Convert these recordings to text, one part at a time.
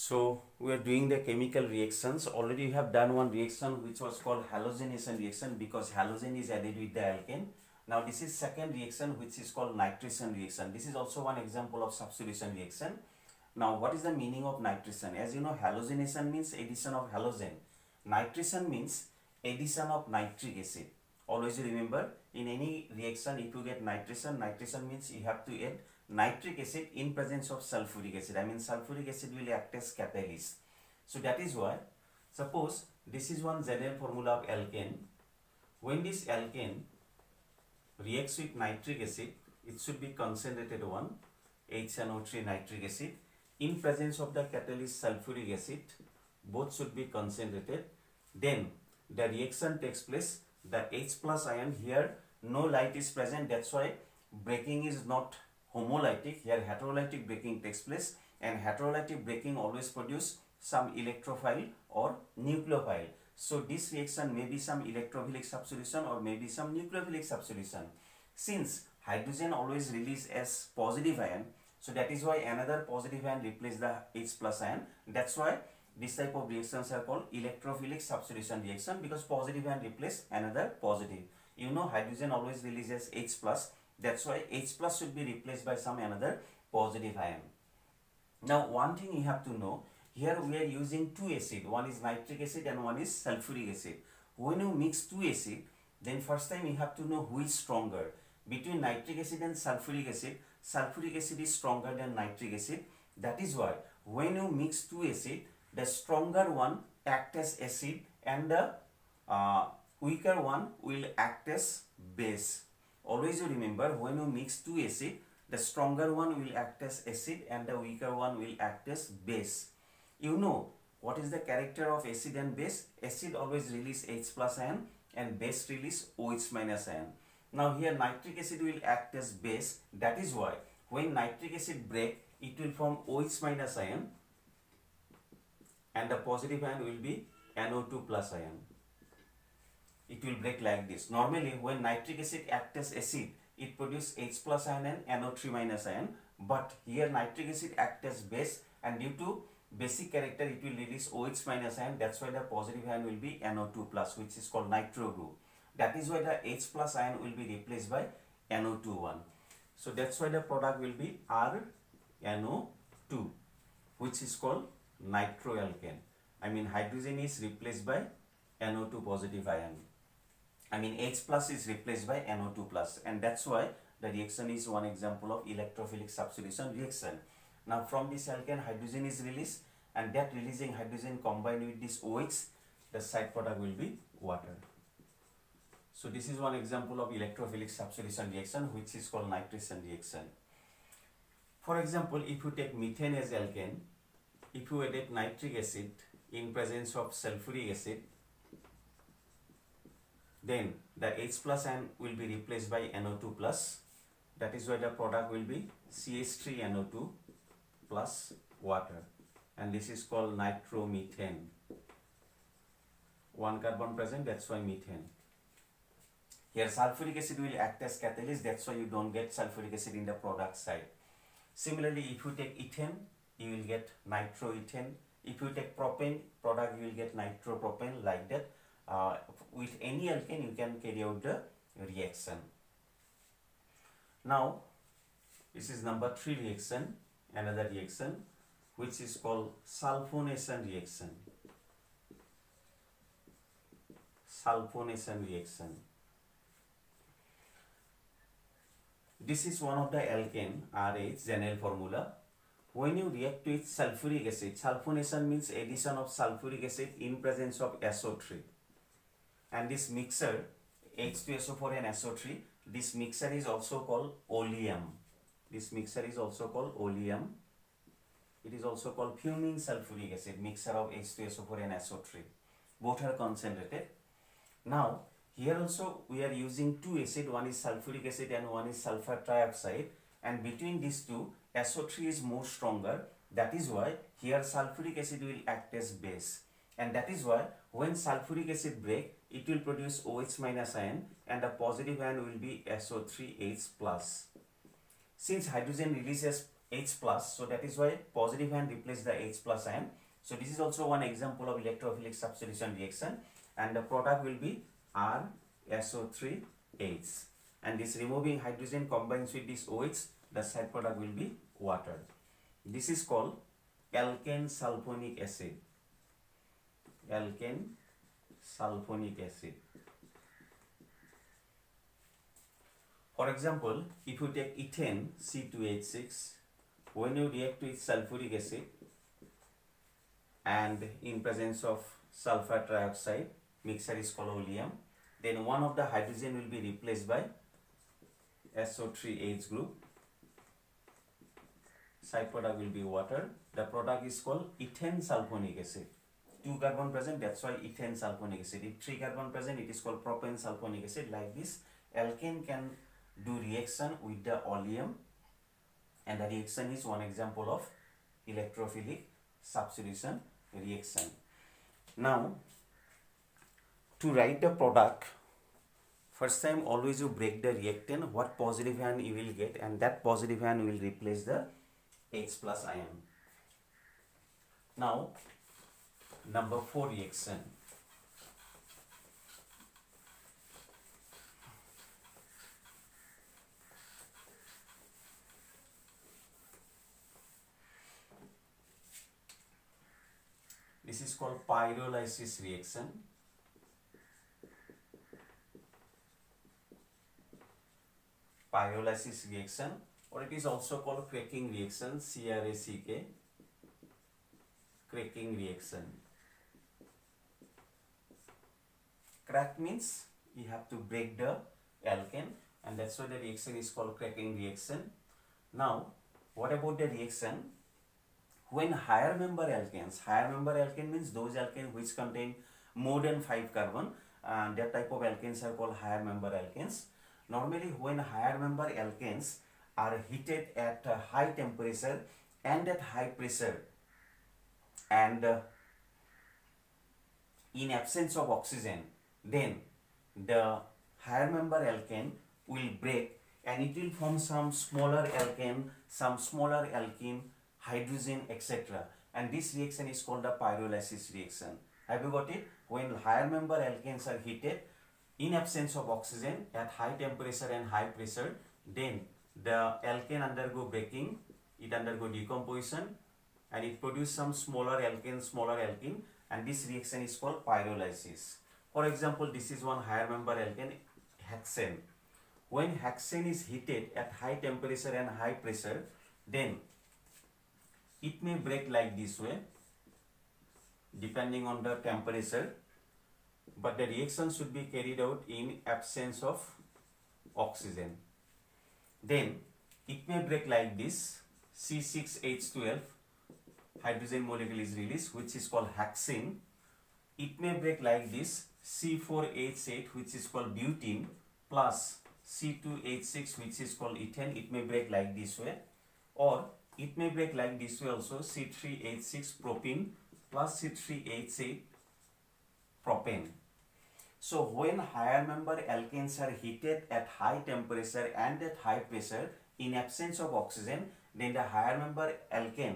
So we are doing the chemical reactions. Already we have done one reaction which was called halogenation reaction because halogen is added with the alkane. Now this is second reaction which is called nitration reaction. This is also one example of substitution reaction. Now what is the meaning of nitration? As you know, halogenation means addition of halogen. Nitration means addition of nitric acid. Always remember, in any reaction if you get nitration, nitration means you have to add nitric acid in presence of sulfuric acid. I mean sulfuric acid will act as catalyst. So that is why, suppose this is one general formula of alkane. When this alkane reacts with nitric acid, it should be concentrated one HNO3 nitric acid in presence of the catalyst sulfuric acid. Both should be concentrated. Then the reaction takes place. The H plus ion, here no light is present, that's why breaking is not homolytic. Here heterolytic breaking takes place, and heterolytic breaking always produce some electrophile or nucleophile. So this reaction may be some electrophilic substitution or maybe some nucleophilic substitution. Since hydrogen always release as positive ion, so that is why another positive ion replace the H plus ion. That's why this type of reactions are called electrophilic substitution reaction, because positive ion replace another positive. You know, hydrogen always releases H plus. That's why H plus should be replaced by some another positive ion. Now one thing you have to know, here we are using two acid. One is nitric acid and one is sulfuric acid. When you mix two acid, then first time you have to know who is stronger. Between nitric acid and sulfuric acid is stronger than nitric acid. That is why when you mix two acid, the stronger one act as acid and the weaker one will act as base. Always you remember, when you mix two acid, the stronger one will act as acid and the weaker one will act as base. You know what is the character of acid and base? Acid always release H plus ion and base release OH minus ion. Now here nitric acid will act as base. That is why when nitric acid break, it will form OH minus ion and the positive ion will be NO2 plus ion. It will break like this. Normally when nitric acid acts as acid, it produces H plus ion and NO3 minus ion. But here nitric acid acts as base, and due to basic character it will release OH minus ion. That's why the positive ion will be NO2 plus, which is called nitro group. That is why the H plus ion will be replaced by NO2 one. So that's why the product will be RNO2, which is called nitroalkane. I mean hydrogen is replaced by NO2 positive ion. I mean H plus is replaced by NO2 plus, and that's why the reaction is one example of electrophilic substitution reaction. Now from this alkane, hydrogen is released, and that releasing hydrogen combined with this OH, the side product will be water. So this is one example of electrophilic substitution reaction, which is called nitration reaction. For example, if you take methane as alkane, if you add nitric acid in presence of sulfuric acid, then the H plus ion will be replaced by NO2 plus. That is why the product will be CH3NO2 plus water, and this is called nitromethane. One carbon present, that's why methane. Here sulfuric acid will act as catalyst, that's why you don't get sulfuric acid in the product side. Similarly, if you take ethane, you will get nitroethane. If you take propane product, you will get nitropropane, like that. With any alkane you can carry out the reaction. Now this is number 3 reaction, another reaction which is called sulfonation reaction. Sulfonation reaction. This is one of the alkane, RH, general formula. When you react with sulfuric acid, sulfonation means addition of sulfuric acid in presence of SO3. And this mixture, H2SO4 and SO3, this mixture is also called oleum. This mixture is also called oleum. It is also called fuming sulfuric acid, mixture of H2SO4 and SO3. Both are concentrated. Now, here also we are using two acid, one is sulfuric acid and one is sulfur trioxide. And between these two, SO3 is more stronger. That is why here sulfuric acid will act as base. And that is why when sulfuric acid break, it will produce OH minus ion and the positive ion will be SO3H plus. Since hydrogen releases H plus, so that is why positive ion replace the H plus ion. So this is also one example of electrophilic substitution reaction, and the product will be RSO3H, and this removing hydrogen combines with this OH, the side product will be water. This is called alkane sulfonic acid. Alkane sulfonic acid. For example, if you take ethane C2H6, when you react with sulfuric acid and in presence of sulfur trioxide, mixture is called oleum, then one of the hydrogen will be replaced by SO3H group. Side product will be water. The product is called ethane sulfonic acid. 2 carbon present, that's why ethane sulfonic acid. If 3 carbon present, it is called propane sulfonic acid. Like this, alkane can do reaction with the oleum, and the reaction is one example of electrophilic substitution reaction. Now, to write the product, first time always you break the reactant, what positive ion you will get, and that positive ion will replace the H plus ion. Now, number 4 reaction. This is called pyrolysis reaction. Pyrolysis reaction, or it is also called cracking reaction, CRACK, cracking reaction. Crack means you have to break the alkane, and that's why the reaction is called cracking reaction. Now, what about the reaction when higher member alkane means those alkanes which contain more than 5 carbon, and that type of alkanes are called higher member alkanes. Normally, when higher member alkanes are heated at a high temperature and at high pressure, and in absence of oxygen, then the higher member alkane will break and it will form some smaller alkane, some smaller alkene, hydrogen, etc. And this reaction is called the pyrolysis reaction. Have you got it? When higher member alkanes are heated in absence of oxygen at high temperature and high pressure, then the alkane undergo breaking, it undergo decomposition, and it produces some smaller alkene, and this reaction is called pyrolysis. For example, this is one higher member alkane, hexane. When hexane is heated at high temperature and high pressure, then it may break like this way, depending on the temperature, but the reaction should be carried out in absence of oxygen. Then it may break like this, C6H12 hydrogen molecule is released, which is called hexane. It may break like this, C4H8, which is called butene, plus C2H6, which is called ethane. It may break like this way, or it may break like this way also, C3H6 propene plus C3H8 propane. So when higher member alkanes are heated at high temperature and at high pressure in absence of oxygen, then the higher member alkane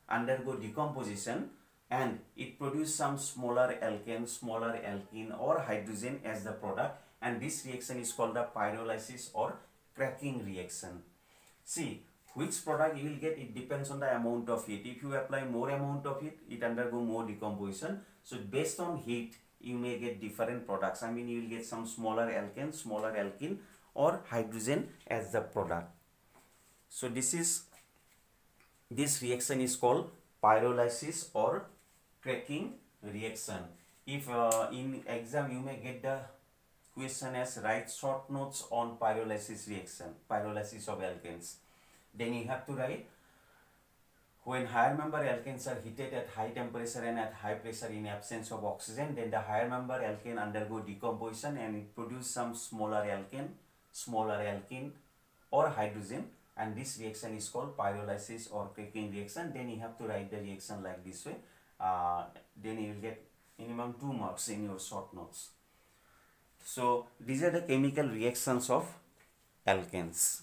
undergo decomposition and it produces some smaller alkene or hydrogen as the product, and this reaction is called the pyrolysis or cracking reaction. See, which product you will get, it depends on the amount of heat. If you apply more amount of heat, it undergo more decomposition. So based on heat, you may get different products. I mean, you will get some smaller alkene or hydrogen as the product. So this reaction is called pyrolysis or cracking reaction. If in exam you may get the question as write short notes on pyrolysis reaction, pyrolysis of alkanes, then you have to write when higher member alkanes are heated at high temperature and at high pressure in absence of oxygen, then the higher member alkane undergo decomposition and it produces some smaller alkene or hydrogen, and this reaction is called pyrolysis or cracking reaction. Then you have to write the reaction like this way. Then you will get minimum 2 marks in your short notes. So these are the chemical reactions of alkanes.